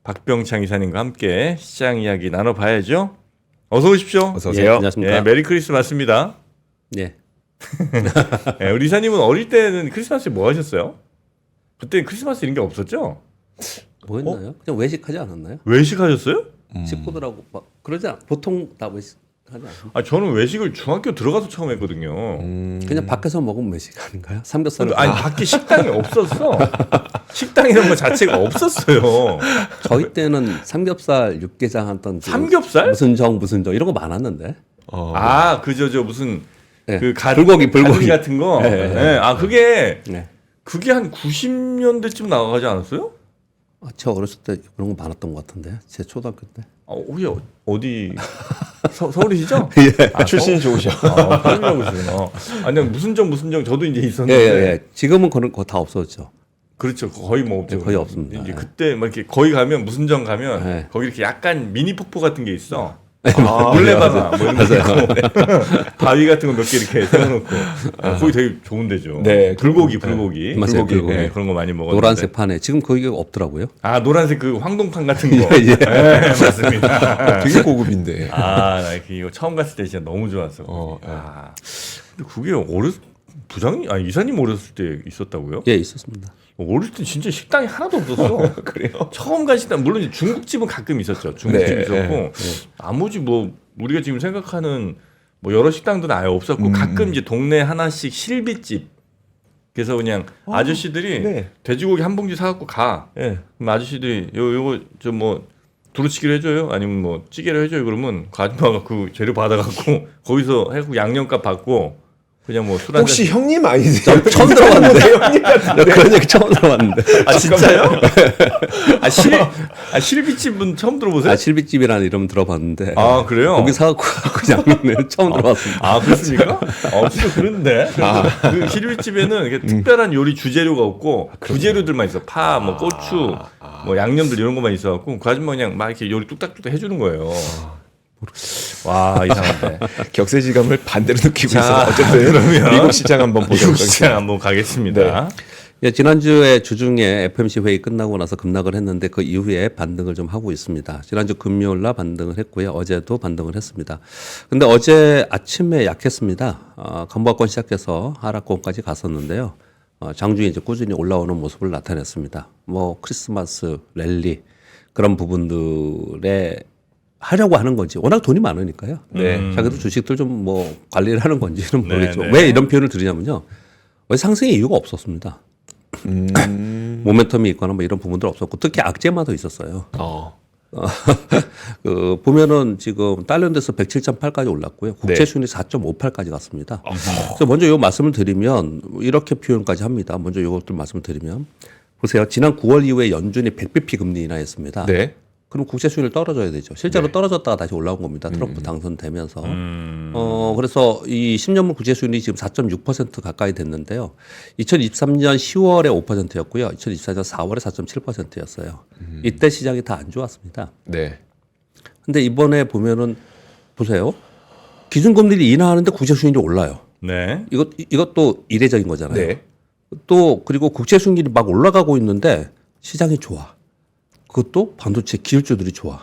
박병창 이사님과 함께 시장 이야기 나눠봐야죠. 어서 오십시오. 어서 오세요. 안녕하십니까. 예, 메리 크리스마스입니다. 예. 예, 우리 이사님은 어릴 때는 크리스마스에 뭐 하셨어요? 그때 크리스마스 이런 게 없었죠? 뭐 했나요? 그냥 외식하지 않았나요? 외식하셨어요? 식구들하고 막 그러지 않. 보통 다 외식하지 않나요? 아, 저는 외식을 중학교 들어가서 처음 했거든요. 그냥 밖에서 먹으면 외식 아닌가요? 삼겹살. 아니 밖에 식당이 없었어. 식당이라는 것 자체가 없었어요. 저희 때는 삼겹살 육개장 하던 그 삼겹살? 무슨 정 이런 거 많았는데. 아, 저 무슨 네. 그 불고기 같은 거. 네. 네. 아, 그게 네. 한 90년대쯤 나가지 않았어요? 아, 저 어렸을 때 그런 거 많았던 것 같은데. 제 초등학교 때. 혹시 어디 서울이시죠? 예. 출신이 좋으셔. 서울이라고 그러시구나. 아니 무슨 정 저도 이제 있었는데. 예. 지금은 그런 거 다 없어졌죠. 그렇죠. 거의 뭐 없죠. 네, 거의 없습니다. 이제 예. 그때 막 이렇게 거기 가면 무슨 정 가면 네. 거기 이렇게 약간 미니 폭포 같은 게 있어. 아, 물레바다 뭐 이런 거 있고 바위 같은 거 몇 개 이렇게 세워놓고 거기 되게 좋은 데죠. 네, 불고기. 맞아요, 불고기. 네, 그런 거 많이 먹었는데. 노란색 판에 지금 거기가 없더라고요. 아, 노란색 그 황동판 같은 거. 예. 네, 맞습니다. 되게 고급인데. 아, 나 이거 처음 갔을 때 진짜 너무 좋았어. 예. 아, 근데 그게 이사님 어렸을 때 있었다고요? 예, 있었습니다. 어렸을 때 진짜 식당이 하나도 없었어. 그래요? 처음 간 식당 물론 이제 중국집은 가끔 있었죠. 중국집 네, 있었고 나머지 뭐 우리가 지금 생각하는 뭐 여러 식당들은 아예 없었고 가끔 이제 동네 하나씩 실비집. 그래서 그냥 아저씨들이 네. 돼지고기 한 봉지 사갖고 가. 예. 그럼 아저씨들이 요거 좀 뭐 두루치기를 해줘요? 아니면 뭐 찌개를 해줘요? 그러면 그 아줌마가 그 재료 받아갖고 거기서 해갖고 양념값 받고 그냥 뭐 술 한잔. 혹시 형님 아니세요? 처음 들어봤는데. 형님 같은데. 그런 얘기 처음 들어봤는데. 아 진짜요? 실비집은 처음 들어보세요? 아, 실비집이라는 이름 들어봤는데. 아, 그래요? 거기 사갖고 그냥 처음 들어봤습니다. 아 그렇습니까? 진짜 그런데 그 실비집에는 이렇게 특별한 요리 주재료가 없고 부재료들만 있어. 파, 뭐 고추, 뭐 양념들 이런 것만 있어갖고 그 아줌마 그냥 막 이렇게 요리 뚝딱뚝딱 해주는 거예요. 와 이상한데. 격세지감을 반대로 느끼고 자, 있어서 어쨌든 그러면 미국 시장 한번 보도록 미국 시장 하겠습니다. 한번 가겠습니다. 예, 지난주에 주중에 FMC 회의 끝나고 나서 급락을 했는데 그 이후에 반등을 좀 하고 있습니다. 지난주 금요일 날 반등을 했고요. 어제도 반등을 했습니다. 근데 어제 아침에 약했습니다. 건보권 시작해서 하락권까지 갔었는데요. 장중에 이제 꾸준히 올라오는 모습을 나타냈습니다. 뭐 크리스마스 랠리 그런 부분들에 하려고 하는 건지 워낙 돈이 많으니까요. 네. 자기도 주식들 좀 뭐 관리를 하는 건지는 모르겠지만 네. 왜 이런 표현을 드리냐면요. 왜 상승의 이유가 없었습니다. 모멘텀이 있거나 뭐 이런 부분들 없었고 특히 악재마도 있었어요. 그 보면은 지금 달러인데서 107.8까지 올랐고요. 국채 수익이 4.58까지 갔습니다. 그래서 먼저 요 말씀을 드리면 이렇게 표현까지 합니다. 먼저 요것들 말씀을 드리면 보세요. 지난 9월 이후에 연준이 100bp 금리 인하했습니다. 네. 그럼 국채 수익률 떨어져야 되죠. 실제로 떨어졌다가 다시 올라온 겁니다. 트럼프 당선되면서. 그래서 이 10년물 국채 수익률이 지금 4.6% 가까이 됐는데요. 2023년 10월에 5%였고요. 2024년 4월에 4.7%였어요. 이때 시장이 다 안 좋았습니다. 네. 근데 이번에 보면은 보세요. 기준금리를 인하하는데 국채 수익률이 올라요. 네. 이것도 이례적인 거잖아요. 네. 또 그리고 국채 수익률이 막 올라가고 있는데 시장이 좋아. 그것도 반도체 기술주들이 좋아.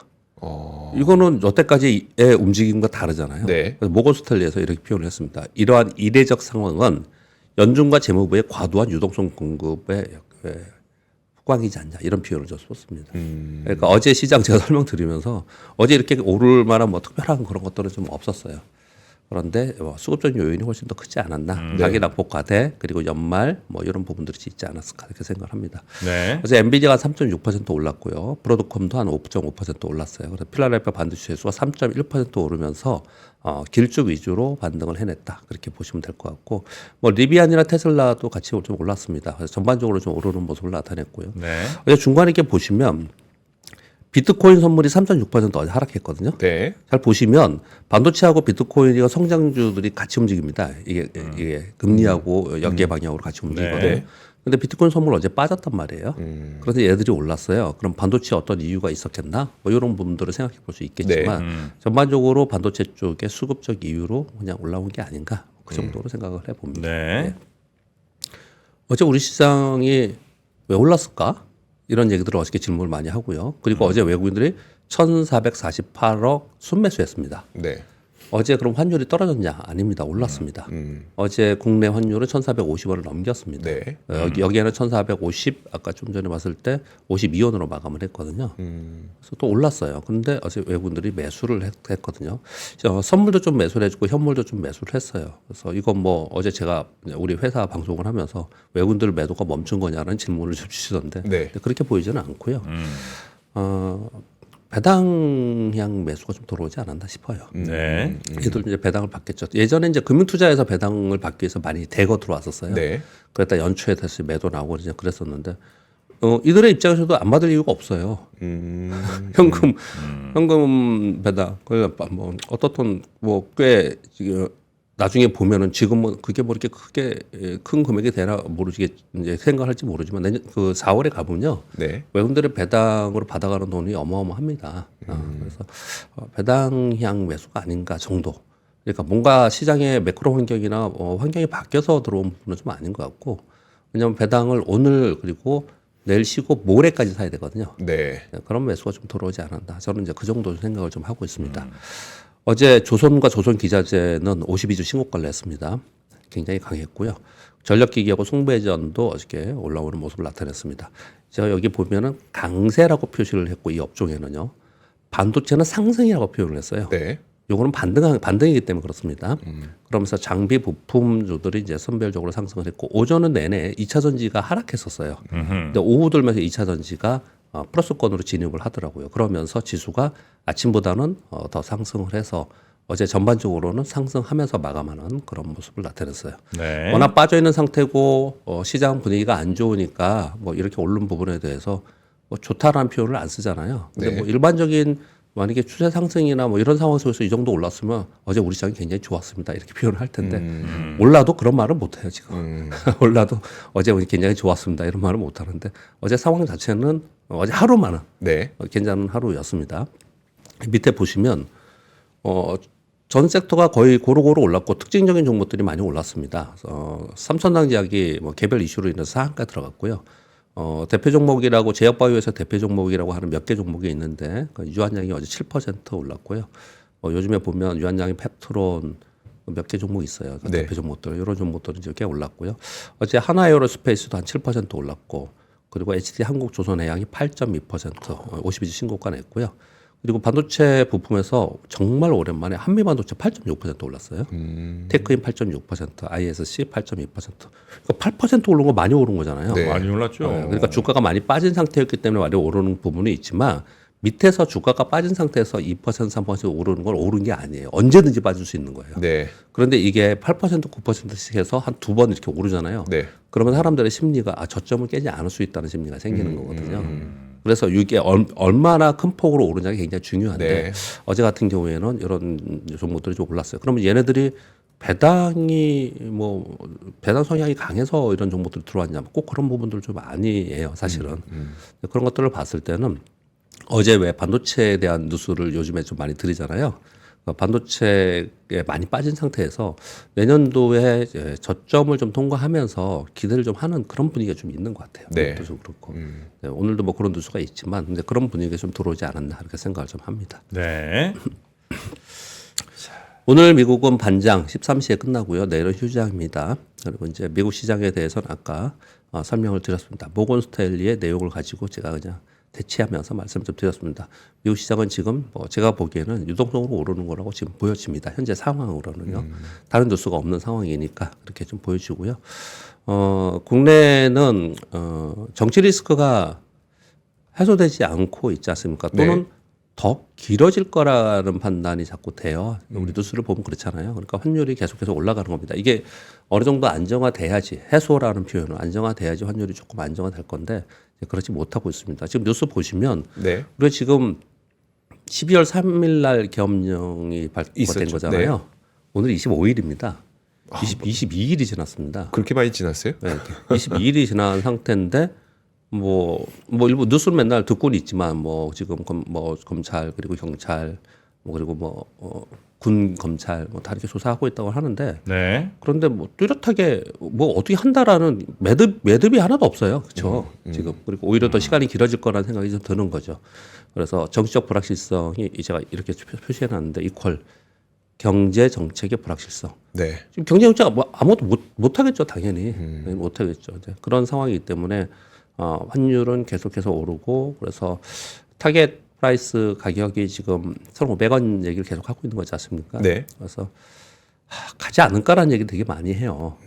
이거는 여태까지의 움직임과 다르잖아요. 네. 그래서 모건스탠리에서 이렇게 표현을 했습니다. 이러한 이례적 상황은 연준과 재무부의 과도한 유동성 공급에 후광이지 않냐 이런 표현을 좀 썼습니다. 그러니까 어제 시장 제가 설명드리면서 어제 이렇게 오를 만한 뭐 특별한 그런 것들은 좀 없었어요. 그런데 수급적인 요인이 훨씬 더 크지 않았나. 자기 낙폭 과대 그리고 연말 뭐 이런 부분들이 있지 않았을까 이렇게 생각을 합니다. 네. 그래서 엔비디아가 3.6% 올랐고요. 브로드컴도 한 5.5% 올랐어요. 그래서 필라델피아 반도체 지수가 3.1% 오르면서 길쭉 위주로 반등을 해냈다. 그렇게 보시면 될 것 같고 뭐 리비안이나 테슬라도 같이 좀 올랐습니다. 그래서 전반적으로 좀 오르는 모습을 나타냈고요. 네. 그래서 중간에 이렇게 보시면 비트코인 선물이 3.6% 어제 하락했거든요. 네. 잘 보시면 반도체하고 비트코인이 성장주들이 같이 움직입니다. 이게 금리하고 연계 방향으로 같이 움직이거든요. 네. 근데 비트코인 선물 어제 빠졌단 말이에요. 그런데 얘들이 올랐어요. 그럼 반도체 어떤 이유가 있었겠나? 뭐 이런 부분들을 생각해 볼 수 있겠지만 전반적으로 반도체 쪽의 수급적 이유로 그냥 올라온 게 아닌가? 그 정도로 생각을 해봅니다. 네. 어제 우리 시장이 왜 올랐을까? 이런 얘기들을 어저께 질문을 많이 하고요. 그리고 어제 외국인들이 1,448억 순매수했습니다. 네. 어제 그럼 환율이 떨어졌냐? 아닙니다. 올랐습니다. 어제 국내 환율은 1,450원을 넘겼습니다. 네. 여기에는 1,450 아까 좀 전에 봤을 때 52원으로 마감을 했거든요. 그래서 또 올랐어요. 그런데 어제 외국인들이 매수를 했거든요. 선물도 좀 매수를 해주고 현물도 좀 매수를 했어요. 그래서 이건 뭐 어제 제가 우리 회사 방송을 하면서 외국인들 매도가 멈춘 거냐는 질문을 좀 주시던데 네. 그렇게 보이지는 않고요. 배당향 매수가 좀 들어오지 않았나 싶어요. 네. 얘들 이제 배당을 받겠죠. 예전에 이제 금융투자에서 배당을 받기 위해서 많이 대거 들어왔었어요. 네. 그랬다 연초에 다시 매도 나오고 이제 그랬었는데 이들의 입장에서도 안 받을 이유가 없어요. 현금 배당. 그러니까 뭐 어떻든 뭐 꽤 나중에 보면은 지금은 그게 뭐 이렇게 크게 큰 금액이 되나 모르지 이제 생각할지 모르지만 내년 그 4월에 가보면요. 네. 외국인들의 배당으로 받아가는 돈이 어마어마합니다. 그래서 배당향 매수가 아닌가 정도. 그러니까 뭔가 시장의 매크로 환경이나 환경이 바뀌어서 들어온 부분은 좀 아닌 것 같고 왜냐하면 배당을 오늘 그리고 내일 쉬고 모레까지 사야 되거든요. 네. 그런 매수가 좀 들어오지 않았나. 저는 이제 그 정도 생각을 좀 하고 있습니다. 어제 조선과 조선기자재는 52주 신고가를 냈습니다. 굉장히 강했고요. 전력기기하고 숭배전도 어저께 올라오는 모습을 나타냈습니다. 제가 여기 보면은 강세라고 표시를 했고 이 업종에는요. 반도체는 상승이라고 표현을 했어요. 네. 요거는 반등이기 때문에 그렇습니다. 그러면서 장비 부품주들이 이제 선별적으로 상승을 했고 오전은 내내 2차 전지가 하락했었어요. 근데 오후 들면서 2차 전지가 플러스권으로 진입을 하더라고요. 그러면서 지수가 아침보다는 더 상승을 해서 어제 전반적으로는 상승하면서 마감하는 그런 모습을 나타냈어요. 네. 워낙 빠져 있는 상태고 시장 분위기가 안 좋으니까 뭐 이렇게 오른 부분에 대해서 뭐 좋다라는 표현을 안 쓰잖아요. 근데 네. 뭐 일반적인 만약에 추세 상승이나 뭐 이런 상황 속에서 이 정도 올랐으면 어제 우리 시장이 굉장히 좋았습니다. 이렇게 표현을 할 텐데 올라도 그런 말을 못 해요, 지금. 올라도 어제 우리 굉장히 좋았습니다. 이런 말을 못 하는데 어제 상황 자체는 어제 하루만은 네. 괜찮은 하루였습니다. 밑에 보시면 전 섹터가 거의 고루고루 올랐고 특징적인 종목들이 많이 올랐습니다. 삼천당제약이 뭐 개별 이슈로 인해서 상한가 들어갔고요. 대표 종목이라고 제약바이오에서 대표 종목이라고 하는 몇 개 종목이 있는데 유한양이 어제 7% 올랐고요. 요즘에 보면 유한양이 펩트론 몇 개 종목 있어요. 그 네. 대표 종목들 이런 종목들은 이제 꽤 올랐고요. 어제 하나에어로스페이스도 한 7% 올랐고 그리고 HD 한국조선해양이 8.2% 52주 신고가 냈고요. 그리고 반도체 부품에서 정말 오랜만에 한미반도체 8.6% 올랐어요. 테크인 8.6%, ISC 8.2%. 그러니까 8% 오른 거 많이 오른 거잖아요. 네. 많이 올랐죠. 그러니까 주가가 많이 빠진 상태였기 때문에 많이 오르는 부분이 있지만 밑에서 주가가 빠진 상태에서 2%, 3% 오르는 건 오른 게 아니에요. 언제든지 빠질 수 있는 거예요. 네. 그런데 이게 8%, 9%씩 해서 한 두 번 이렇게 오르잖아요. 네. 그러면 사람들의 심리가 저점을 깨지 않을 수 있다는 심리가 생기는 거거든요. 그래서 이게 얼마나 큰 폭으로 오르냐가 굉장히 중요한데 네. 어제 같은 경우에는 이런 종목들이 좀 올랐어요. 그러면 얘네들이 배당이 뭐 배당 성향이 강해서 이런 종목들이 들어왔냐면 꼭 그런 부분들 좀 아니에요, 사실은. 그런 것들을 봤을 때는 어제 왜 반도체에 대한 뉴스를 요즘에 좀 많이 드리잖아요. 반도체에 많이 빠진 상태에서 내년도에 이제 저점을 좀 통과하면서 기대를 좀 하는 그런 분위기가 좀 있는 것 같아요. 네. 오늘도 좀 그렇고 네, 오늘도 뭐 그런 뉴스가 있지만 근데 그런 분위기가 좀 들어오지 않았나 이렇게 생각을 좀 합니다. 네. 오늘 미국은 반장 13시에 끝나고요. 내일은 휴장입니다. 그리고 이제 미국 시장에 대해서는 아까 설명을 드렸습니다. 모건 스탠리의 내용을 가지고 제가 그냥 대치하면서 말씀 좀 드렸습니다. 미국 시장은 지금 뭐 제가 보기에는 유동성으로 오르는 거라고 지금 보여집니다. 현재 상황으로는요. 다른 뉴스가 없는 상황이니까 그렇게 좀 보여지고요. 국내는 정치 리스크가 해소되지 않고 있지 않습니까? 또는 네. 더 길어질 거라는 판단이 자꾸 돼요. 우리 뉴스를 보면 그렇잖아요. 그러니까 환율이 계속해서 올라가는 겁니다. 이게 어느 정도 안정화돼야지 해소라는 표현은 안정화돼야지 환율이 조금 안정화될 건데 그렇지 못하고 있습니다. 지금 뉴스 보시면 네. 우리가 지금 12월 3일 날 계엄령이 발표된 있었죠. 거잖아요. 네. 오늘 25일입니다. 22일이 지났습니다. 그렇게 많이 지났어요? 네, 22일이 지난 상태인데 뭐 일부 뉴스는 맨날 듣고는 있지만 뭐 지금 검찰 그리고 경찰 뭐 그리고 군 검찰 뭐 다 이렇게 조사하고 있다고 하는데 네. 그런데 뭐 뚜렷하게 뭐 어떻게 한다라는 매듭이 하나도 없어요. 그렇죠. 지금 그리고 오히려 더 시간이 길어질 거라는 생각이 좀 드는 거죠. 그래서 정치적 불확실성이 제가 이렇게 표시해 놨는데 이퀄 경제 정책의 불확실성. 네. 지금 경제 정책 뭐 아무것도 못 하겠죠, 당연히. 못 하겠죠. 이제 그런 상황이기 때문에 환율은 계속해서 오르고 그래서 타겟 프라이스 가격이 지금 1,500원 얘기를 계속 하고 있는 거지 않습니까? 네. 그래서 가지 않을까라는 얘기 되게 많이 해요.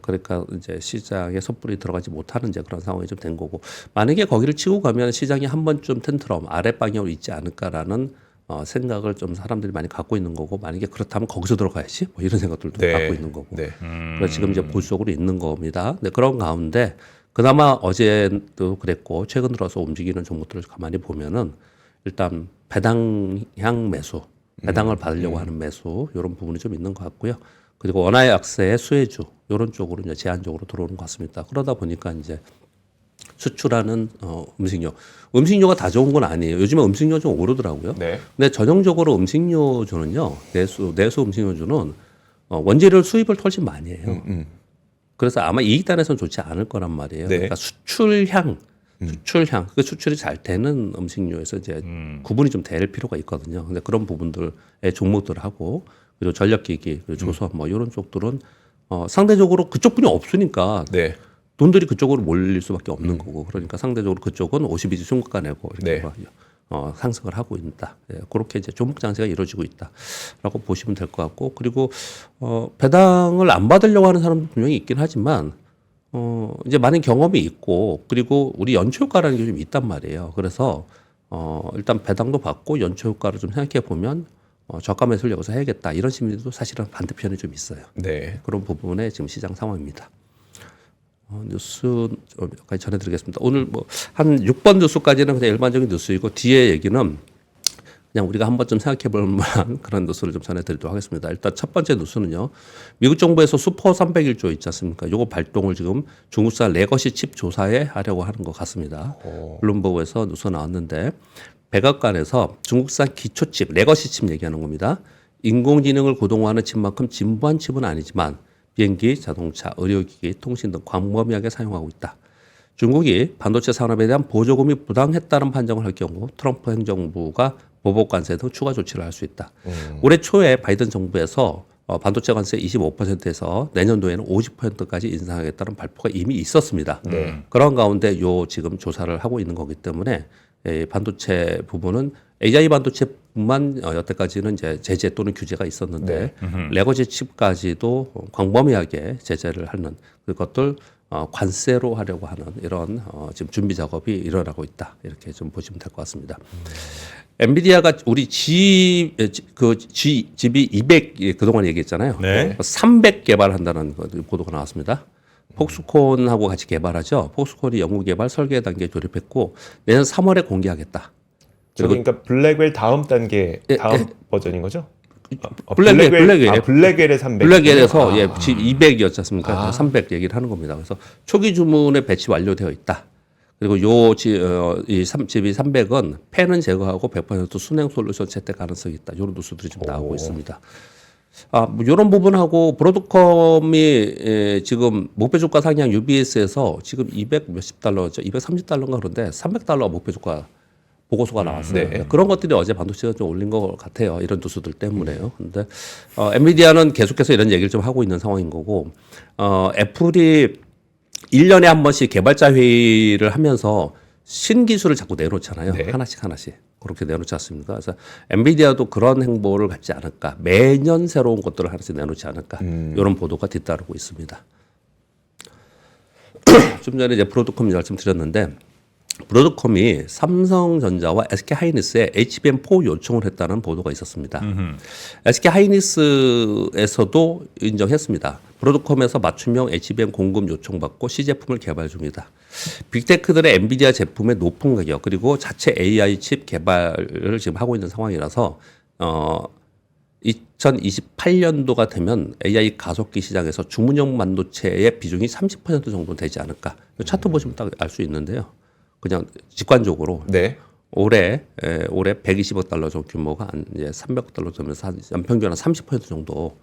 그러니까 이제 시장에 섣불리 들어가지 못하는 이제 그런 상황이 좀 된 거고 만약에 거기를 치고 가면 시장이 한 번쯤 텐트럼 아래 방향으로 있지 않을까라는 생각을 좀 사람들이 많이 갖고 있는 거고 만약에 그렇다면 거기서 들어가야지 뭐 이런 생각들도 네. 갖고 있는 거고 네. 그래서 지금 이제 보수적으로 있는 겁니다. 네, 그런 가운데 그나마 어제도 그랬고 최근 들어서 움직이는 종목들을 가만히 보면은 일단 배당향 매수, 배당을 받으려고 하는 매수 이런 부분이 좀 있는 것 같고요. 그리고 원화의 약세의 수혜주 이런 쪽으로 이제 제한적으로 들어오는 것 같습니다. 그러다 보니까 이제 수출하는 음식료가 다 좋은 건 아니에요. 요즘에 음식료 좀 오르더라고요. 네. 근데 전형적으로 음식료주는요, 내수 음식료주는 원재료 수입을 훨씬 많이 해요. 그래서 아마 이익단에서는 좋지 않을 거란 말이에요. 네. 그러니까 수출향, 그 수출이 잘 되는 음식료에서 이제 구분이 좀 될 필요가 있거든요. 근데 그런 부분들의 종목들하고 그리고 전력기기, 그리고 조선 뭐 이런 쪽들은 상대적으로 그쪽 분이 없으니까 네. 돈들이 그쪽으로 몰릴 수밖에 없는 거고 그러니까 상대적으로 그쪽은 52주 중국가 내고 이렇게 네. 상승을 하고 있다. 예, 그렇게 이제 조목 장세가 이루어지고 있다라고 보시면 될 것 같고 그리고 배당을 안 받으려고 하는 사람도 분명히 있긴 하지만 이제 많은 경험이 있고 그리고 우리 연초 효과라는 게 좀 있단 말이에요. 그래서 일단 배당도 받고 연초 효과를 좀 생각해 보면 저가 매수를 여기서 해야겠다 이런 심리도 사실은 반대편에 좀 있어요. 네. 그런 부분에 지금 시장 상황입니다. 뉴스 여기까지 전해드리겠습니다. 오늘 뭐 한 6번 뉴스까지는 그냥 일반적인 뉴스이고 뒤에 얘기는 그냥 우리가 한 번쯤 생각해 볼 만한 그런 뉴스를 좀 전해드리도록 하겠습니다. 일단 첫 번째 뉴스는요. 미국 정부에서 슈퍼 301조 있지 않습니까? 요거 발동을 지금 중국산 레거시 칩 조사에 하려고 하는 것 같습니다. 블룸버그에서 뉴스 나왔는데 백악관에서 중국산 기초칩, 레거시 칩 얘기하는 겁니다. 인공지능을 구동하는 칩만큼 진부한 칩은 아니지만 비행기, 자동차, 의료기기, 통신 등 광범위하게 사용하고 있다. 중국이 반도체 산업에 대한 보조금이 부당했다는 판정을 할 경우 트럼프 행정부가 보복 관세 등 추가 조치를 할 수 있다. 올해 초에 바이든 정부에서 반도체 관세 25%에서 내년도에는 50%까지 인상하겠다는 발표가 이미 있었습니다. 그런 가운데 요 지금 조사를 하고 있는 거기 때문에 반도체 부분은 AI 반도체뿐만 여태까지는 이제 제재 또는 규제가 있었는데 레거시 칩까지도 광범위하게 제재를 하는 그것들 관세로 하려고 하는 이런 지금 준비 작업이 일어나고 있다 이렇게 좀 보시면 될 것 같습니다. 엔비디아가 우리 GB 200 그동안 얘기했잖아요. 네. 300 개발한다는 보도가 나왔습니다. 폭스콘하고 같이 개발하죠. 폭스콘이 연구 개발 설계 단계에 돌입했고 내년 3월에 공개하겠다. 저기 그러니까 블랙웰 다음 단계 다음 버전인 거죠? 블랙웰. 블랙웰의 300. 블랙웰에서 200이었지 않습니까? 300 얘기를 하는 겁니다. 그래서 초기 주문의 배치 완료되어 있다. 그리고 이 GB300은 팬은 제거하고 100% 순행 솔루션 채택 가능성이 있다. 이런 뉴스들이 좀 나오고 있습니다. 뭐 이런 부분하고 브로드컴이 지금 목표 주가 상향 UBS에서 지금 200 몇십 달러죠. 230달러인가 그런데 300달러 목표 주가 보고서가 나왔어요. 네. 그런 것들이 어제 반도체가 좀 올린 것 같아요. 이런 뉴스들 때문에요. 근데 엔비디아는 계속해서 이런 얘기를 좀 하고 있는 상황인 거고 애플이 1년에 한 번씩 개발자 회의를 하면서 신기술을 자꾸 내놓잖아요. 네. 하나씩 그렇게 내놓지 않습니까? 그래서 엔비디아도 그런 행보를 갖지 않을까. 매년 새로운 것들을 하나씩 내놓지 않을까. 이런 보도가 뒤따르고 있습니다. 좀 전에 이제 브로드컴 말씀드렸는데 브로드컴이 삼성전자와 SK하이닉스에 HBM4 요청을 했다는 보도가 있었습니다. SK하이닉스에서도 인정했습니다. 브로드컴에서 맞춤형 HBM 공급 요청받고 C제품을 개발 중이다. 빅테크들의 엔비디아 제품의 높은 가격 그리고 자체 AI 칩 개발을 지금 하고 있는 상황이라서 2028년도가 되면 AI 가속기 시장에서 주문형 반도체의 비중이 30% 정도 되지 않을까. 차트 보시면 딱 알 수 있는데요. 그냥 직관적으로 네. 올해 120억 달러 정도 규모가 이제 300억 달러 되면서 연평균 한 30% 정도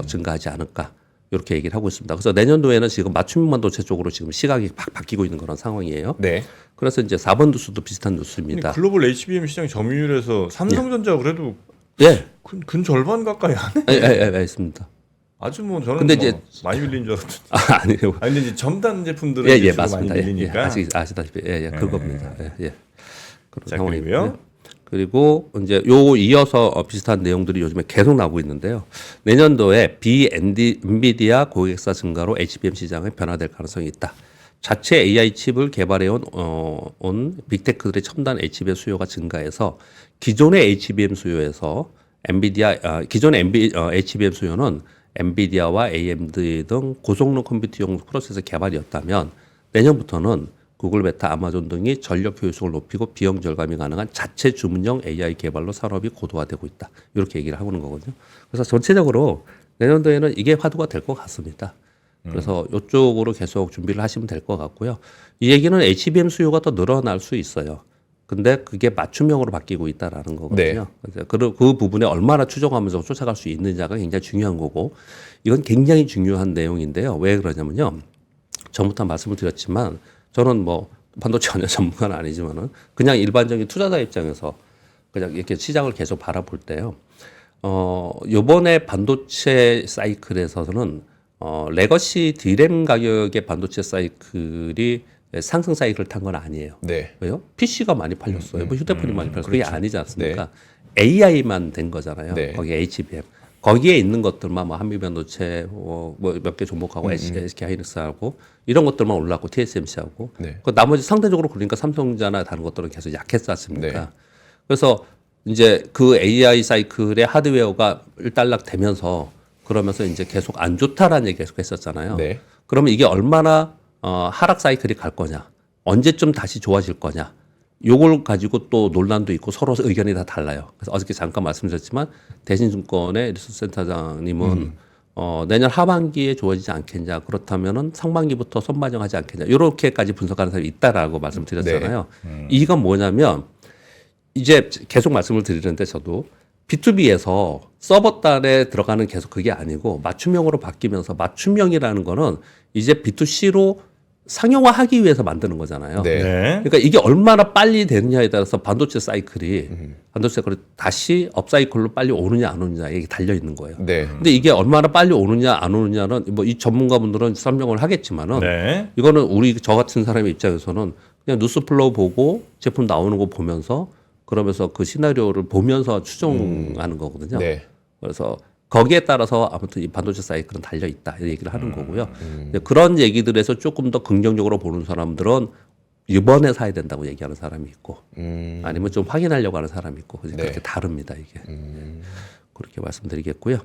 증가하지 않을까 이렇게 얘기를 하고 있습니다. 그래서 내년도에는 지금 맞춤형 반도체 쪽으로 지금 시각이 팍 바뀌고 있는 그런 상황이에요. 네. 그래서 이제 4번 뉴스도 비슷한 뉴스입니다. 글로벌 HBM 시장 점유율에서 삼성전자 그래도 예, 근 절반 가까이 하네. 예, 있습니다. 아주 뭐 저는 근데 뭐 이제 많이 밀린 줄 알았는데. 아니요. 아니 근데 이제 첨단 제품들은 예, 이제 주로 맞습니다. 많이 예, 밀리니까. 아시다시피 그겁니다. 예. 그런 자, 상황이고요. 그리고요? 그리고 이제 요 이어서 비슷한 내용들이 요즘에 계속 나오고 있는데요. 내년도에 엔비디아 고객사 증가로 HBM 시장이 변화될 가능성이 있다. 자체 AI 칩을 개발해온 빅테크들의 첨단 HBM 수요가 증가해서 기존의 HBM 수요에서 기존의 HBM 수요는 엔비디아와 AMD 등 고성능 컴퓨터용 프로세서 개발이었다면 내년부터는 구글, 메타, 아마존 등이 전력 효율성을 높이고 비용 절감이 가능한 자체 주문형 AI 개발로 산업이 고도화되고 있다. 이렇게 얘기를 하고 있는 거거든요. 그래서 전체적으로 내년도에는 이게 화두가 될 것 같습니다. 그래서 이쪽으로 계속 준비를 하시면 될 것 같고요. 이 얘기는 HBM 수요가 더 늘어날 수 있어요. 근데 그게 맞춤형으로 바뀌고 있다라는 거거든요. 그 부분에 얼마나 추정하면서 쫓아갈 수 있느냐가 굉장히 중요한 거고 이건 굉장히 중요한 내용인데요. 왜 그러냐면요. 전부터 말씀을 드렸지만 저는 뭐 반도체 전혀 전문가는 아니지만은 그냥 일반적인 투자자 입장에서 그냥 이렇게 시장을 계속 바라볼 때요. 요번에 반도체 사이클에서는 레거시 디램 가격의 반도체 사이클이 상승 사이클을 탄 건 아니에요. 네. 왜요? PC가 많이 팔렸어요. 뭐 휴대폰이 많이 팔렸어요. 그게 아니지 않습니까? 네. AI만 된 거잖아요. 네. 거기 HBM. 거기에 있는 것들만 뭐 한미반도체 뭐 몇 개 종목하고 SK 하이닉스하고 이런 것들만 올랐고 TSMC하고 네. 그 나머지 상대적으로 그러니까 삼성전자나 다른 것들은 계속 약했지 않습니까? 네. 그래서 이제 그 AI 사이클의 하드웨어가 일단락 되면서 그러면서 이제 계속 안 좋다라는 얘기 계속 했었잖아요. 네. 그러면 이게 얼마나 하락 사이클이 갈 거냐, 언제쯤 다시 좋아질 거냐, 요걸 가지고 또 논란도 있고 서로 의견이 다 달라요. 그래서 어저께 잠깐 말씀드렸지만 대신증권의 리서치 센터장님은 내년 하반기에 좋아지지 않겠냐, 그렇다면은 상반기부터 선반영하지 않겠냐, 이렇게까지 분석하는 사람이 있다라고 말씀드렸잖아요. 이건 뭐냐면 이제 계속 말씀을 드리는데 저도 B2B에서 서버단에 들어가는 계속 그게 아니고 맞춤형으로 바뀌면서 맞춤형이라는 거는 이제 B2C로 상용화하기 위해서 만드는 거잖아요. 네. 그러니까 이게 얼마나 빨리 되느냐에 따라서 반도체 사이클이 다시 업사이클로 빨리 오느냐 안 오느냐 이게 달려 있는 거예요. 네. 근데 이게 얼마나 빨리 오느냐 안 오느냐는 뭐 이 전문가분들은 설명을 하겠지만은 네. 이거는 저 같은 사람의 입장에서는 그냥 뉴스 플로우 보고 제품 나오는 거 보면서 그러면서 그 시나리오를 보면서 추정하는 거거든요. 네. 그래서 거기에 따라서 아무튼 이 반도체 사이클은 달려 있다 이 얘기를 하는 거고요. 그런 얘기들에서 조금 더 긍정적으로 보는 사람들은 이번에 사야 된다고 얘기하는 사람이 있고 아니면 좀 확인하려고 하는 사람이 있고 그렇게 네. 다릅니다 이게. 그렇게 말씀드리겠고요.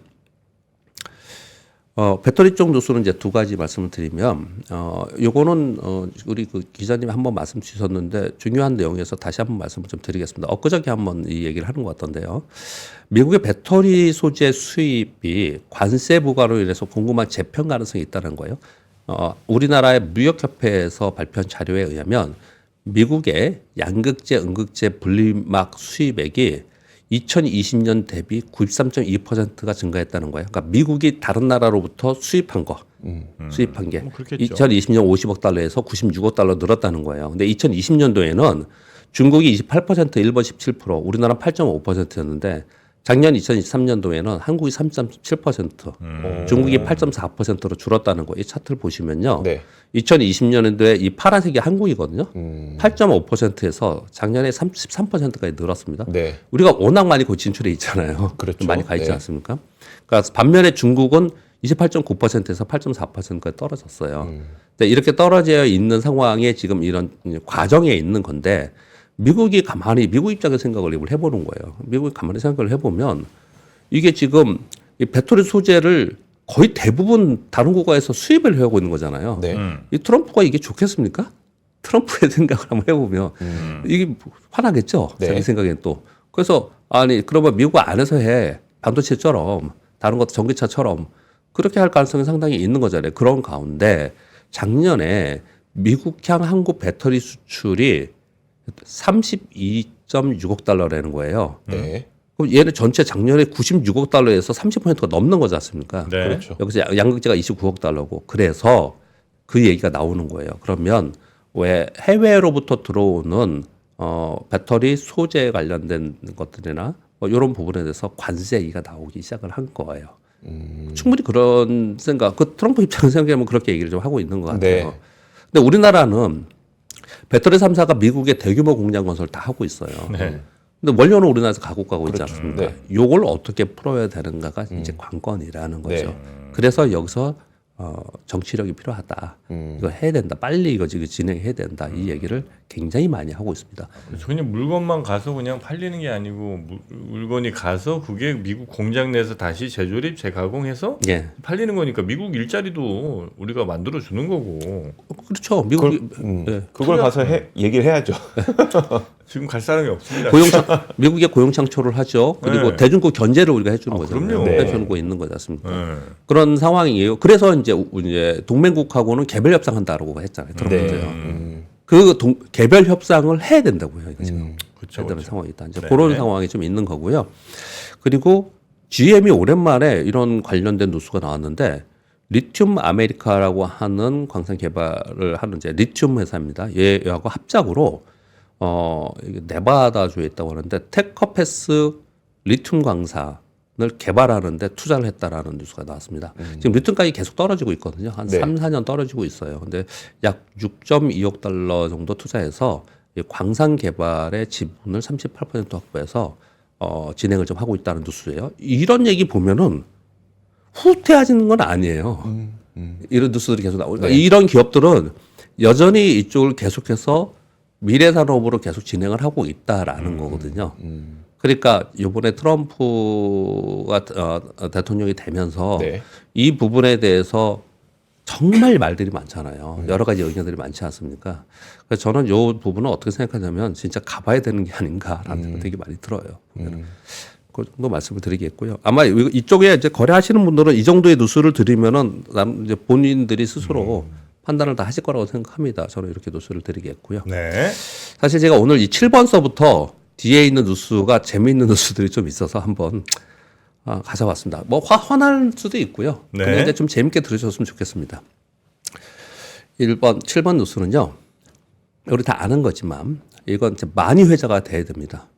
배터리 쪽 뉴스는 이제 두 가지 말씀을 드리면, 요거는, 우리 그 기자님이 한번 말씀 주셨는데 중요한 내용에서 다시 한번 말씀을 좀 드리겠습니다. 엊그저께 한번 이 얘기를 하는 것 같던데요. 미국의 배터리 소재 수입이 관세 부과로 인해서 궁금한 재편 가능성이 있다는 거예요. 우리나라의 무역협회에서 발표한 자료에 의하면 미국의 양극재, 음극재 분리막 수입액이 2020년 대비 93.2%가 증가했다는 거예요. 그러니까 미국이 다른 나라로부터 수입한 게 뭐 그렇겠죠. 2020년 50억 달러에서 96억 달러 늘었다는 거예요. 근데 2020년도에는 중국이 28%, 일본 17%, 우리나라는 8.5%였는데 작년 2023년도에는 한국이 3.7%, 중국이 8.4%로 줄었다는 거. 이 차트를 보시면요. 네. 2020년도에 이 파란색이 한국이거든요. 8.5%에서 작년에 33%까지 늘었습니다. 네. 우리가 워낙 많이 그 진출해 있잖아요. 그렇죠. 많이 가 있지 네. 않습니까? 그러니까 반면에 중국은 28.9%에서 8.4%까지 떨어졌어요. 근데 이렇게 떨어져 있는 상황에 지금 이런 과정에 있는 건데 미국이 가만히 미국 입장에서 생각을 해보는 거예요. 미국이 가만히 생각을 해보면 이게 지금 이 배터리 소재를 거의 대부분 다른 국가에서 수입을 해오고 있는 거잖아요. 네. 이 트럼프가 이게 좋겠습니까? 트럼프의 생각을 한번 해보면 이게 화나겠죠. 네. 자기 생각엔 또. 그래서 아니 그러면 미국 안에서 해 반도체처럼 다른 것 전기차처럼 그렇게 할 가능성이 상당히 있는 거잖아요. 그런 가운데 작년에 미국향 한국 배터리 수출이 32.6억 달러라는 거예요. 네. 그럼 얘는 전체 작년에 96억 달러에서 30%가 넘는 거지 않습니까? 네. 그렇죠. 여기서 양극재가 29억 달러고 그래서 그 얘기가 나오는 거예요. 그러면 왜 해외로부터 들어오는 배터리 소재 관련된 것들이나 뭐 이런 부분에 대해서 관세 얘기가 나오기 시작을 한 거예요. 충분히 그런 생각, 그 트럼프 입장에서 생각하면 그렇게 얘기를 좀 하고 있는 것 같아요. 네. 근데 우리나라는 배터리 3사가 미국의 대규모 공장 건설을 다 하고 있어요. 네. 근데 원료는 우리나라에서 가고 있지 않습니까? 네. 요걸 어떻게 풀어야 되는가가 이제 관건이라는 거죠. 네. 그래서 여기서 정치력이 필요하다. 이거 해야 된다. 빨리 이거 지금 진행해야 된다. 이 얘기를 굉장히 많이 하고 있습니다. 그냥 물건만 가서 그냥 팔리는 게 아니고 물건이 가서 그게 미국 공장 내에서 다시 재조립, 재가공해서 예. 팔리는 거니까 미국 일자리도 우리가 만들어 주는 거고. 그렇죠. 미국이 그걸 가서 얘기를 해야죠. 지금 갈 사람이 없습니다. 미국의 고용 창출을 하죠. 그리고 네. 대중국 견제를 우리가 해주는 거잖아요. 그럼요. 해주고 있는 거지 않습니까? 네. 그런 상황이에요. 그래서 이제 동맹국하고는 개별 협상한다라고 했잖아요. 트럼프도요. 그 개별 협상을 해야 된다고요. 이거 지금 그렇죠. 해야 되는 상황이다. 이제 네. 그런 상황이 좀 있는 거고요. 그리고 GM이 오랜만에 이런 관련된 뉴스가 나왔는데 리튬 아메리카라고 하는 광산 개발을 하는 이제 리튬 회사입니다. 얘하고 합작으로 이게 네바다주에 있다고 하는데 테커패스 리튬 광산을 개발하는데 투자를 했다라는 뉴스가 나왔습니다. 지금 리튬 가격이 계속 떨어지고 있거든요. 한 네. 3, 4년 떨어지고 있어요. 근데 약 6.2억 달러 정도 투자해서 이 광산 개발의 지분을 38% 확보해서 진행을 좀 하고 있다는 뉴스예요. 이런 얘기 보면은 후퇴하지는 건 아니에요. 이런 뉴스들이 계속 나오니까 이런 기업들은 여전히 이쪽을 계속해서 미래 산업으로 계속 진행을 하고 있다라는 거거든요. 그러니까 이번에 트럼프가 대통령이 되면서 네. 이 부분에 대해서 정말 말들이 많잖아요. 여러 가지 의견들이 많지 않습니까? 그래서 저는 이 부분은 어떻게 생각하냐면 진짜 가봐야 되는 게 아닌가라는 생각이 되게 많이 들어요. 그 정도 말씀을 드리겠고요. 아마 이쪽에 이제 거래하시는 분들은 이 정도의 뉴스를 드리면은 이제 본인들이 스스로 판단을 다 하실 거라고 생각합니다. 저는 이렇게 뉴스를 드리겠고요. 네. 사실 제가 오늘 이 7번서부터 뒤에 있는 뉴스가 재미있는 뉴스들이 좀 있어서 한번 가져왔습니다. 뭐 화날 수도 있고요. 네. 근데 이제 좀 재밌게 들으셨으면 좋겠습니다. 7번 뉴스는요. 우리 다 아는 거지만 이건 이제 많이 회자가 돼야 됩니다.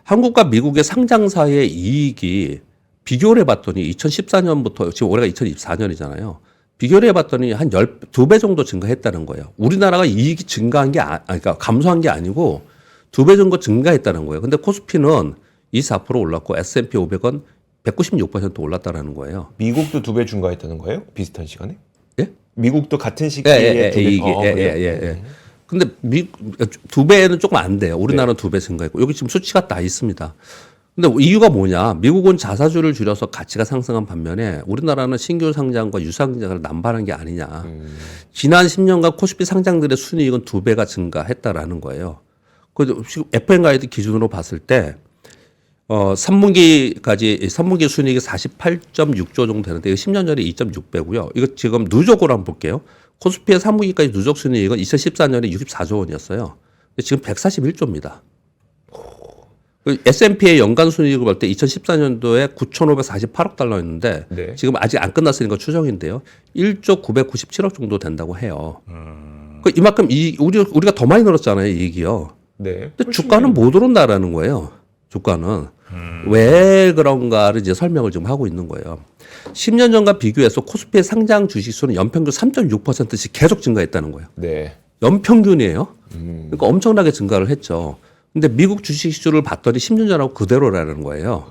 한국과 미국의 상장사의 이익이 비교를 해봤더니 2014년부터 지금 올해가 2024년이잖아요. 비교를 해봤더니 한 2배 정도 증가했다는 거예요. 우리나라가 이익이 증가한 게 그러니까 감소한 게 아니고 2배 정도 증가했다는 거예요. 근데 코스피는 24% 올랐고 S&P 500은 196% 올랐다라는 거예요. 미국도 2배 증가했다는 거예요? 비슷한 시간에? 예? 미국도 같은 시기에 예. 근데 2배는 조금 안 돼요. 우리나라는 2배 증가했고 여기 지금 수치가 다 있습니다. 근데 이유가 뭐냐? 미국은 자사주를 줄여서 가치가 상승한 반면에 우리나라는 신규 상장과 유상장을 남발한 게 아니냐. 지난 10년간 코스피 상장들의 순이익은 2배가 증가했다라는 거예요. 그 FM 가이드 기준으로 봤을 때 3분기 순이익이 48.6조 정도 되는데 이거 10년 전에 2.6배고요. 이거 지금 누적으로 한번 볼게요. 코스피의 3분기까지 누적 순이익은 2014년에 64조 원이었어요. 근데 지금 141조입니다. S&P의 연간 순이익을 볼 때 2014년도에 9,548억 달러였는데 네. 지금 아직 안 끝났으니까 추정인데요. 1조 997억 정도 된다고 해요. 이만큼 우리가 더 많이 늘었잖아요, 이익이요. 네. 근데 주가는 못 오른다라는 거예요. 주가는. 왜 그런가를 이제 설명을 좀 하고 있는 거예요. 10년 전과 비교해서 코스피의 상장 주식수는 연평균 3.6%씩 계속 증가했다는 거예요. 네. 연평균이에요. 그러니까 엄청나게 증가를 했죠. 근데 미국 주식수를 봤더니 10년 전하고 그대로라는 거예요.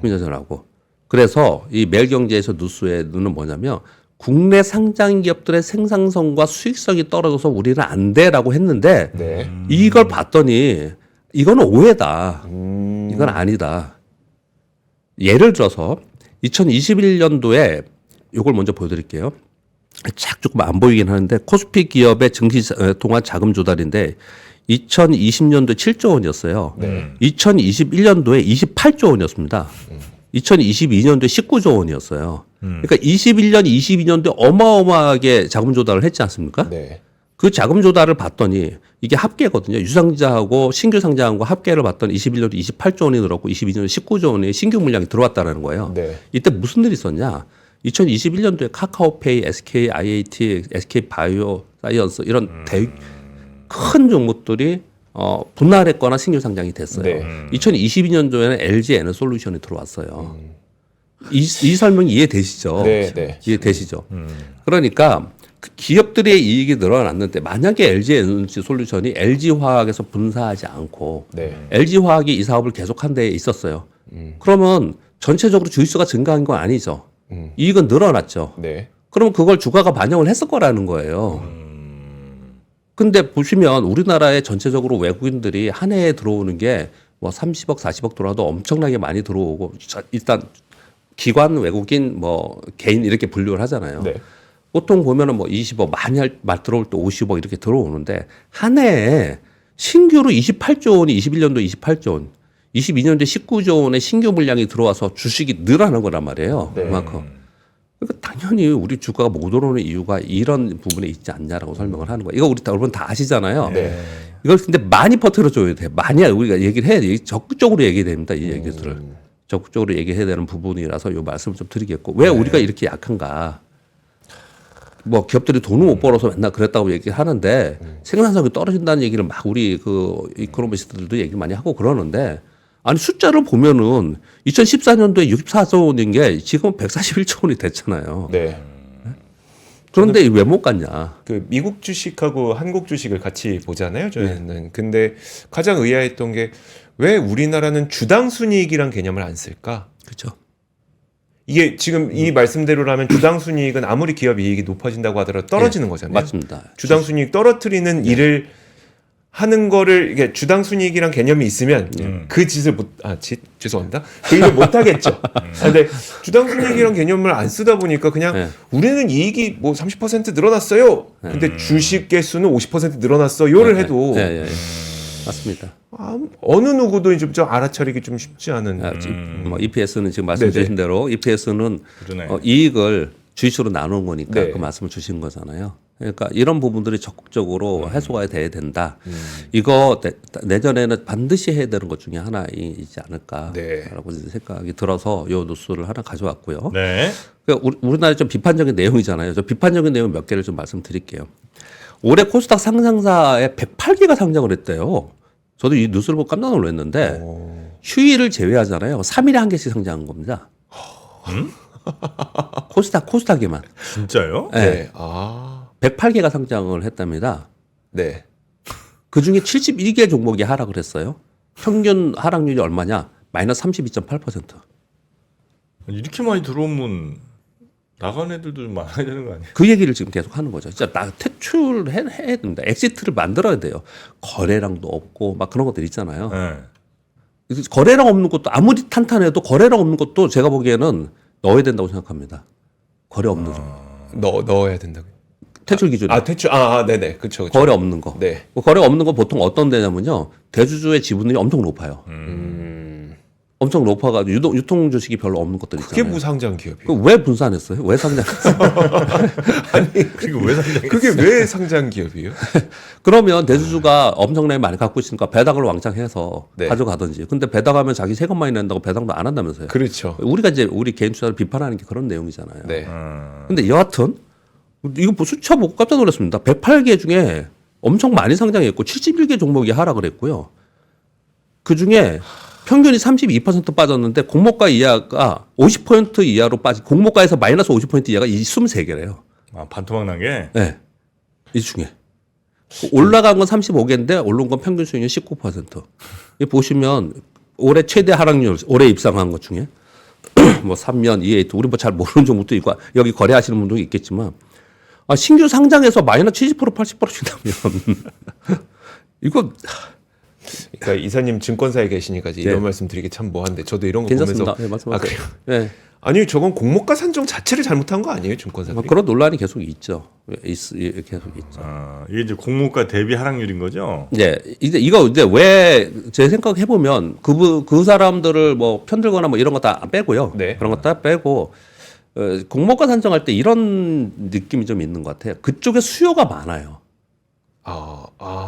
10년 전하고. 그래서 이 매일경제에서 뉴스의 눈은 뭐냐면 국내 상장 기업들의 생산성과 수익성이 떨어져서 우리는 안 돼라고 했는데 네. 이걸 봤더니 이거는 오해다. 이건 아니다. 예를 들어서 2021년도에 이걸 먼저 보여드릴게요. 조금 안 보이긴 하는데 코스피 기업의 증시 동안 자금 조달인데 2020년도에 7조 원이었어요. 네. 2021년도에 28조 원이었습니다. 2022년도에 19조 원이었어요. 그러니까 21년, 22년도에 어마어마하게 자금 조달을 했지 않습니까? 네. 그 자금 조달을 봤더니 이게 합계거든요. 유상자하고 신규 상장한 거 합계를 봤더니 21년도 28조 원이 늘었고 22년도 19조 원의 신규 물량이 들어왔다는 거예요. 네. 이때 무슨 일이 있었냐? 2021년도에 카카오페이, SK IAT, SK 바이오 사이언스 이런 큰 종목들이 분할했거나 신규 상장이 됐어요. 네. 2022년도에는 LG 에너솔루션이 들어왔어요. 이 설명이 이해되시죠? 네, 네. 이해되시죠? 그러니까 그 기업들의 이익이 늘어났는데 만약에 LG 에너솔루션이 LG화학에서 분사하지 않고 네. LG화학이 이 사업을 계속한 데에 있었어요. 그러면 전체적으로 주식수가 증가한 건 아니죠. 이익은 늘어났죠. 네. 그러면 그걸 주가가 반영을 했을 거라는 거예요. 근데 보시면 우리나라에 전체적으로 외국인들이 한 해에 들어오는 게 뭐 30억, 40억 들어와도 엄청나게 많이 들어오고 일단 기관, 외국인, 뭐 개인 이렇게 분류를 하잖아요. 네. 보통 보면은 뭐 20억, 많이 들어올 때 50억 이렇게 들어오는데 한 해에 신규로 28조 원이 21년도 28조 원, 22년도에 19조 원의 신규 물량이 들어와서 주식이 늘어나는 거란 말이에요. 네. 그만큼. 그러니까 당연히 우리 주가가 못 오르는 이유가 이런 부분에 있지 않냐라고 설명을 하는 거예요. 이거 우리 여러분 다 아시잖아요. 네. 이걸 근데 많이 퍼뜨려줘야 돼. 많이 우리가 얘기를 해야 돼. 적극적으로 얘기해야 됩니다. 이 얘기들을. 적극적으로 얘기해야 되는 부분이라서 이 말씀을 좀 드리겠고. 왜 우리가 이렇게 약한가. 뭐 기업들이 돈을 못 벌어서 맨날 그랬다고 얘기를 하는데 생산성이 떨어진다는 얘기를 막 우리 그 이코노미스트들도 얘기를 많이 하고 그러는데 아니 숫자를 보면은 2014년도에 64조 원인 게 지금 141조 원이 됐잖아요. 네. 그런데 왜 못 갔냐? 그 미국 주식하고 한국 주식을 같이 보잖아요. 저희는. 근데 가장 의아했던 게 왜 우리나라는 주당 순이익이란 개념을 안 쓸까? 그렇죠. 이게 지금 이 말씀대로라면 주당 순이익은 아무리 기업 이익이 높아진다고 하더라도 떨어지는 거잖아요. 맞습니다. 주당 순이익 떨어뜨리는 일을 하는 거를 이게 주당 순이익이란 개념이 있으면 그 짓을 죄송합니다. 그 일을 못 하겠죠. 근데 주당 순이익이란 개념을 안 쓰다 보니까 그냥 우리는 이익이 뭐 30% 늘어났어요. 근데 주식 개수는 50% 늘어났어요를 해도 맞습니다. 어느 누구도 이제 좀 알아차리기 좀 쉽지 않은. 뭐 EPS는 지금 말씀주신 대로 EPS는 그러네. 이익을 주식수로 나누는 거니까 네. 그 말씀을 주신 거잖아요. 그러니까 이런 부분들이 적극적으로 해소가 돼야 된다. 이거 내년에는 반드시 해야 되는 것 중에 하나이지 않을까라고 생각이 들어서 이 뉴스를 하나 가져왔고요. 네. 그러니까 우리나라에 좀 비판적인 내용이잖아요. 저 비판적인 내용 몇 개를 좀 말씀드릴게요. 올해 코스닥 상장사에 108개가 상장을 했대요. 저도 이 뉴스를 보고 깜짝 놀랐는데 휴일을 제외하잖아요. 3일에 한 개씩 상장한 겁니다. 코스닥에만. 진짜요? 네. 108개가 상장을 했답니다. 네. 그중에 71개 종목이 하락을 했어요. 평균 하락률이 얼마냐? 마이너스 32.8%. 이렇게 많이 들어오면 나간 애들도 좀 많아야 되는 거 아니에요? 그 얘기를 지금 계속 하는 거죠. 진짜 퇴출해야 됩니다. 엑시트를 만들어야 돼요. 거래량도 없고 막 그런 것들 있잖아요. 네. 거래량 없는 것도 아무리 탄탄해도 거래량 없는 것도 제가 보기에는 넣어야 된다고 생각합니다. 거래 없는 종목. 넣어야 된다고. 퇴출 기준. 퇴출. 네네. 그렇죠. 거래 없는 거. 네. 거래 없는 거 보통 어떤 데냐면요. 대주주의 지분율이 엄청 높아요. 엄청 높아가지고 유통 주식이 별로 없는 것들 있잖아요. 그게 무상장 기업이에요. 왜 분산했어요? 왜 상장했어요? 그리고 왜 상장? 그게 왜 상장 기업이에요? 그러면 대주주가 엄청나게 많이 갖고 있으니까 배당을 왕창 해서 네. 가져가든지. 근데 배당하면 자기 세금 많이 낸다고 배당도 안 한다면서요. 그렇죠. 우리가 이제 우리 개인 투자를 비판하는 게 그런 내용이잖아요. 네. 근데 여하튼 이거 숫자 보고 깜짝 놀랐습니다. 108개 중에 엄청 많이 상장했고 71개 종목이 하락을 했고요. 그 중에 평균이 32% 빠졌는데 공모가 이하가 50% 이하로 빠진 공모가에서 마이너스 50% 이하가 23개래요. 반토막 난 게? 네. 이 중에. 올라간 건 35개인데 오른 건 평균 수익률 19%. 이 보시면 올해 최대 하락률, 올해 입상한 것 중에 뭐 3년, EA, 우리 뭐 잘 모르는 종목도 있고 여기 거래하시는 분도 있겠지만 신규 상장에서 마이너스 70% 80%씩 나면 이거 그러니까 이사님 증권사에 계시니까 이런 네. 말씀 드리기 참 뭐한데 저도 이런 거 괜찮습니다. 보면서 네, 말씀하세요. 그래요? 네. 아니 저건 공모가 산정 자체를 잘못한 거 아니에요 증권사들이? 그런 논란이 계속 있죠. 계속 있죠. 이게 이제 공모가 대비 하락률인 거죠? 네, 이거 왜 제 생각 해보면 그 사람들을 뭐 편들거나 뭐 이런 거 다 빼고요. 네. 그런 거 다 빼고 공모가 산정할 때 이런 느낌이 좀 있는 것 같아요. 그쪽에 수요가 많아요.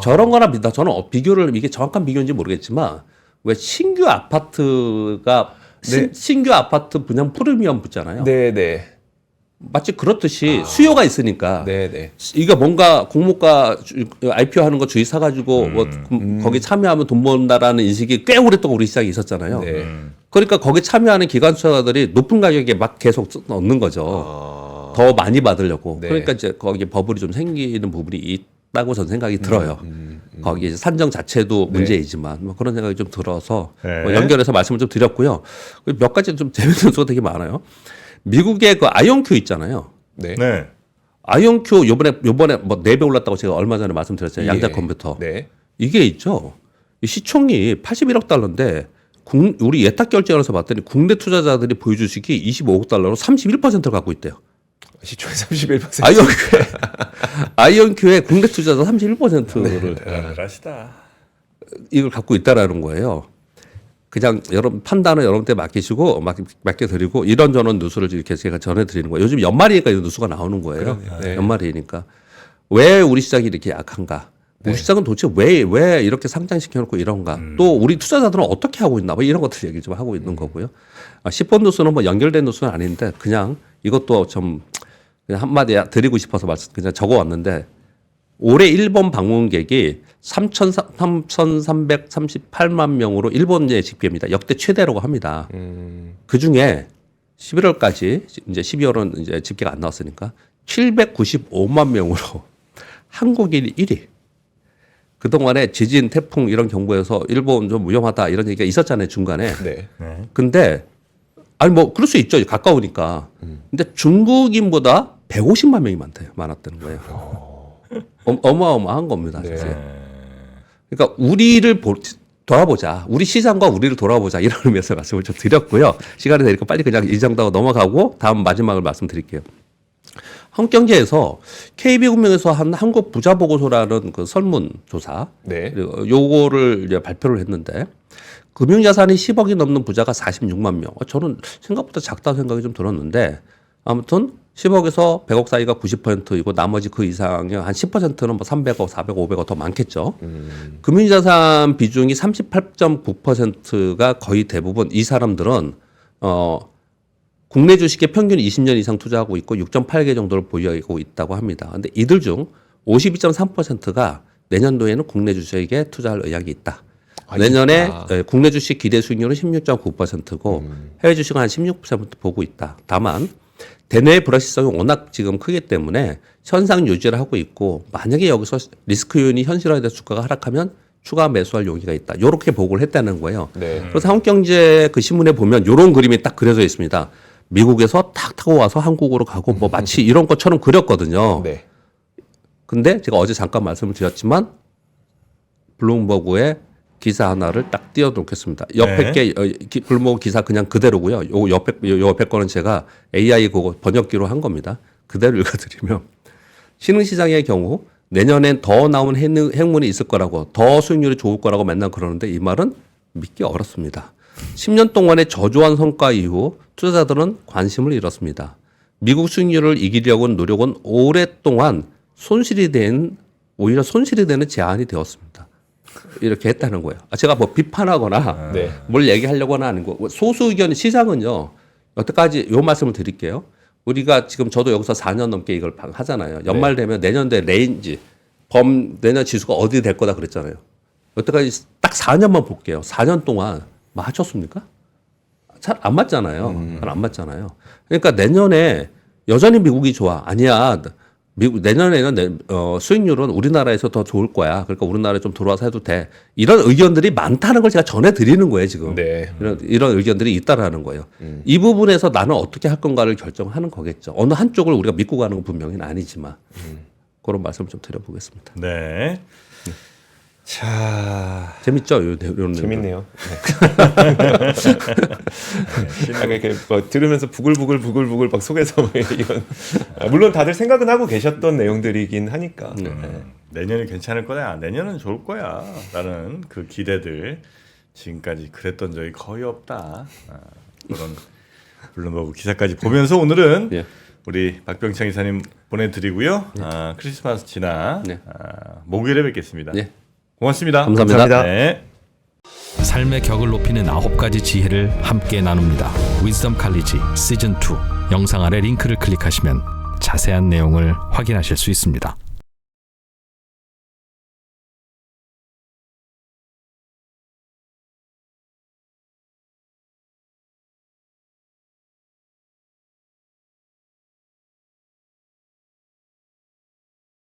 저런 거나 비슷하다. 저는 비교를 이게 정확한 비교인지 모르겠지만 왜 신규 아파트가 신규 아파트 분양 프리미엄 붙잖아요. 네네. 마치 그렇듯이 수요가 있으니까 네네. 이거 뭔가 공모가 IPO 하는 거 주의 사가지고 뭐 거기 참여하면 돈 번다라는 인식이 꽤 오랫동안 우리 시장에 있었잖아요. 네. 그러니까 거기 참여하는 기관 투자자들이 높은 가격에 막 계속 넣는 거죠. 더 많이 받으려고. 네. 그러니까 이제 거기 버블이 좀 생기는 부분이 있다고 저는 생각이 들어요. 거기 이제 산정 자체도 문제이지만 뭐 그런 생각이 좀 들어서 네. 뭐 연결해서 말씀을 좀 드렸고요. 몇 가지 좀 재밌는 수가 되게 많아요. 미국의 그 아이온큐 있잖아요. 네. 네. 아이온큐 요번에 뭐 4배 올랐다고 제가 얼마 전에 말씀드렸잖아요. 양자 컴퓨터. 네. 이게 있죠. 이 시총이 81억 달러인데 우리 예탁 결제원에서 봤더니 국내 투자자들이 보유 주식이 25억 달러로 31%를 갖고 있대요. 시총의 31%. 아이온큐의 국내 투자자 31%를 하시다. 이걸 갖고 있다라는 거예요. 그냥 여러분 판단은 여러분한테 맡기시고 맡겨드리고 이런저런 뉴스를 이렇게 제가 전해드리는 거예요. 요즘 연말이니까 이 뉴스가 나오는 거예요. 네. 연말이니까 왜 우리 시장이 이렇게 약한가? 우리 시장은 도대체 왜 이렇게 상장시켜놓고 이런가? 또 우리 투자자들은 어떻게 하고 있나? 뭐 이런 것들 얘기 좀 하고 있는 거고요. 10번 뉴스는 뭐 연결된 뉴스는 아닌데 그냥 이것도 좀 그냥 한마디 드리고 싶어서 그냥 적어왔는데 올해 일본 방문객이 3,338만 명으로 일본의 집계입니다. 역대 최대라고 합니다. 그 중에 11월까지 이제 12월은 이제 집계가 안 나왔으니까 795만 명으로 한국인이 1위. 그동안에 지진, 태풍 이런 경보에서 일본 좀 위험하다 이런 얘기가 있었잖아요, 중간에. 네. 근데 아니 뭐 그럴 수 있죠. 가까우니까. 근데 중국인보다 150만 명이 많았다는 거예요. 어마어마한 겁니다. 사실. 그러니까 우리를 돌아보자. 우리 시장과 우리를 돌아보자. 이런 의미에서 말씀을 좀 드렸고요. 시간이 되니까 빨리 그냥 이 정도 넘어가고 다음 마지막을 말씀드릴게요. 한국경제에서 KB금융에서 한 한국 부자 보고서라는 그 설문조사, 네. 요거를 이제 발표를 했는데 금융자산이 10억이 넘는 부자가 46만 명. 저는 생각보다 작다는 생각이 좀 들었는데 아무튼 10억에서 100억 사이가 90%이고 나머지 그 이상의 한 10%는 뭐 300억, 400억, 500억 더 많겠죠. 금융자산 비중이 38.9%가 거의 대부분 이 사람들은 국내 주식에 평균 20년 이상 투자하고 있고 6.8개 정도를 보유하고 있다고 합니다. 근데 이들 중 52.3%가 내년도에는 국내 주식에 투자할 의향이 있다. 내년에 국내 주식 기대 수익률은 16.9%고 해외 주식은 한 16% 보고 있다. 다만 대내 불확실성이 워낙 지금 크기 때문에 현상 유지를 하고 있고 만약에 여기서 리스크 요인이 현실화돼서 주가가 하락하면 추가 매수할 용의가 있다. 이렇게 보고를 했다는 거예요. 네. 그래서 한국경제 그 신문에 보면 이런 그림이 딱 그려져 있습니다. 미국에서 탁 타고 와서 한국으로 가고 뭐 마치 이런 것처럼 그렸거든요. 네. 근데 제가 어제 잠깐 말씀을 드렸지만 블룸버그의 기사 하나를 딱 띄워놓겠습니다. 옆에 게 블룸버그 기사 그냥 그대로고요. 요 옆에 거는 제가 AI 그거 번역기로 한 겁니다. 그대로 읽어드리면 신흥시장의 경우 내년엔 더 나온 행운이 있을 거라고 더 수익률이 좋을 거라고 맨날 그러는데 이 말은 믿기 어렵습니다. 10년 동안의 저조한 성과 이후 투자자들은 관심을 잃었습니다. 미국 수익률을 이기려고는 노력은 오랫동안 오히려 손실이 되는 제안이 되었습니다. 이렇게 했다는 거예요. 제가 뭐 비판하거나 네. 뭘 얘기하려고는 하는 거. 소수 의견 시장은요. 여태까지 요 말씀을 드릴게요. 우리가 지금 저도 여기서 4년 넘게 이걸 하잖아요. 연말 되면 내년도에 레인지 내년 지수가 어디 될 거다 그랬잖아요. 여태까지 딱 4년만 볼게요. 4년 동안 맞췄습니까? 잘 안 맞잖아요. 잘 안 맞잖아요. 그러니까 내년에 여전히 미국이 좋아. 아니야. 내년에는 수익률은 우리나라에서 더 좋을 거야. 그러니까 우리나라에 좀 들어와서 해도 돼. 이런 의견들이 많다는 걸 제가 전해드리는 거예요, 지금. 네. 이런 의견들이 있다라는 거예요. 이 부분에서 나는 어떻게 할 건가를 결정하는 거겠죠. 어느 한쪽을 우리가 믿고 가는 건 분명히는 아니지만. 그런 말씀 좀 드려보겠습니다. 네. 자, 재밌죠? 이런 재밌네요. 네. 이렇게 뭐 들으면서 부글부글 막 속에서 뭐 이건 물론 다들 생각은 하고 계셨던 내용들이긴 하니까. 내년이 괜찮을 거야. 내년은 좋을 거야. 라는 그 기대들 지금까지 그랬던 적이 거의 없다. 그런 블룸버그 기사까지 보면서 오늘은 예. 우리 박병창 이사님 보내드리고요. 크리스마스 지나 네. 목요일에 뵙겠습니다. 네. 고맙습니다. 감사합니다. 네. 삶의 격을 높이는 9가지 지혜를 함께 나눕니다. 위즈덤 칼리지 시즌 2 영상 아래 링크를 클릭하시면 자세한 내용을 확인하실 수 있습니다.